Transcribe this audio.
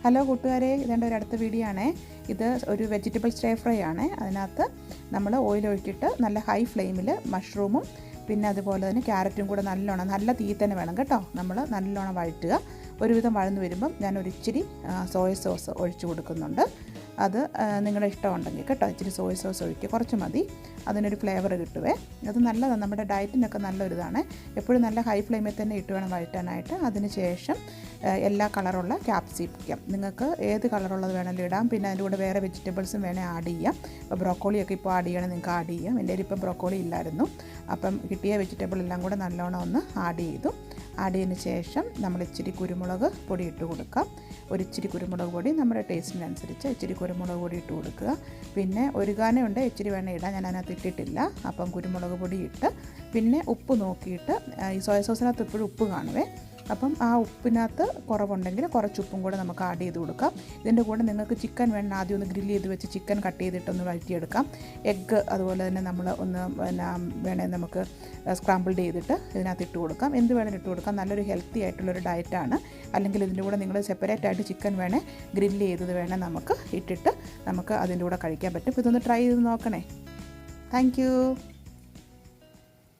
Hello കൂട്ടുകാരെ, ഇതെൻ്റെ ഒരു അടുത്ത വീഡിയോ ആണ്. ഇത് ഒരു വെജിറ്റബിൾ സ്റ്റേ ഫ്രൈ ആണ്. അതിനകത്ത് നമ്മൾ ഓയിൽ ഒഴിച്ചിട്ട് നല്ല ഹൈ ഫ്ലെയിമിൽ മഷ്റൂമും പിന്നെ അതുപോലെ തന്നെ ക്യാരറ്റും കൂടെ നല്ല തീ തന്നെ വേണം കേട്ടോ. നമ്മൾ നല്ലോണം വഴറ്റുക. ഒരുവിധം വഴന്നു വരുമ്പം ഞാൻ ഒരു ഇച്ചിരി സോയ സോസ് ഒഴിച്ചു കൊടുക്കുന്നുണ്ട്. അത് നിങ്ങളുടെ ഇഷ്ടമുണ്ടെങ്കിൽ കേട്ടോ, ഇച്ചിരി സോയ സോസ് ഒഴിക്കുക, കുറച്ച് മതി, അതിനൊരു ഫ്ലേവർ കിട്ടുവേ. അത് നല്ലതാണ്, നമ്മുടെ ഡയറ്റിനൊക്കെ നല്ലൊരിതാണ്. എപ്പോഴും നല്ല ഹൈ ഫ്ലെയിമിൽ തന്നെ ഇട്ട് വേണം വഴറ്റാനായിട്ട്. അതിന് ശേഷം എല്ലാ കളറുള്ള ക്യാപ്സിക്കം, നിങ്ങൾക്ക് ഏത് കളറുള്ളത് വേണമെങ്കിലും ഇടാം. പിന്നെ അതിൻ്റെ കൂടെ വേറെ വെജിറ്റബിൾസും വേണേൽ ആഡ് ചെയ്യാം. ഇപ്പോൾ ബ്രോക്കോളിയൊക്കെ ഇപ്പോൾ ആഡ് ചെയ്യണം, നിങ്ങൾക്ക് ആഡ് ചെയ്യാം. എൻ്റെ കയ്യിൽ ഇപ്പം ബ്രോക്കോളി ഇല്ലായിരുന്നു, അപ്പം കിട്ടിയ വെജിറ്റബിൾ എല്ലാം കൂടെ നല്ലോണം ഒന്ന് ആഡ് ചെയ്തു. ആഡ് ചെയ്തതിന് ശേഷം നമ്മൾ ഇച്ചിരി കുരുമുളക് പൊടി ഇട്ട് കൊടുക്കാം. ഒരിച്ചിരി കുരുമുളക് പൊടി നമ്മുടെ ടേസ്റ്റിനനുസരിച്ച് ഇച്ചിരി കുരുമുളക് പൊടി ഇട്ട് കൊടുക്കുക. പിന്നെ ഒരുകാനുണ്ട്, ഇച്ചിരി വേണേൽ ഇടാം, ഞാൻ അതിനകത്ത് ഇട്ടിട്ടില്ല. അപ്പം കുരുമുളക് പൊടി ഇട്ട് പിന്നെ ഉപ്പ് നോക്കിയിട്ട്, ഈ സോയ സോസിനകത്ത് എപ്പോഴും ഉപ്പ് കാണുവേ, അപ്പം ആ ഉപ്പിനകത്ത് കുറവുണ്ടെങ്കിൽ കുറച്ച് ഉപ്പും കൂടെ നമുക്ക് ആഡ് ചെയ്ത് കൊടുക്കാം. ഇതിൻ്റെ കൂടെ നിങ്ങൾക്ക് ചിക്കൻ വേണം, ആദ്യം ഒന്ന് ഗ്രില്ല് ചെയ്ത് വെച്ച് ചിക്കൻ കട്ട് ചെയ്തിട്ടൊന്ന് വഴറ്റിയെടുക്കാം. എഗ്ഗ് അതുപോലെ തന്നെ നമ്മൾ ഒന്ന് വേണേൽ നമുക്ക് സ്ക്രാമ്പിൾഡ് ചെയ്തിട്ട് ഇതിനകത്ത് ഇട്ട് കൊടുക്കാം. എന്ത് വേണേലും ഇട്ട് കൊടുക്കാം. നല്ലൊരു ഹെൽത്തി ആയിട്ടുള്ളൊരു ഡയറ്റാണ്. അല്ലെങ്കിൽ ഇതിൻ്റെ കൂടെ നിങ്ങൾ സെപ്പറേറ്റ് ആയിട്ട് ചിക്കൻ വേണേൽ ഗ്രില്ല് ചെയ്തത് വേണേൽ നമുക്ക് ഇട്ടിട്ട് നമുക്ക് അതിൻ്റെ കൂടെ കഴിക്കാൻ പറ്റും. ഇതൊന്ന് ട്രൈ ചെയ്ത് നോക്കണേ. താങ്ക്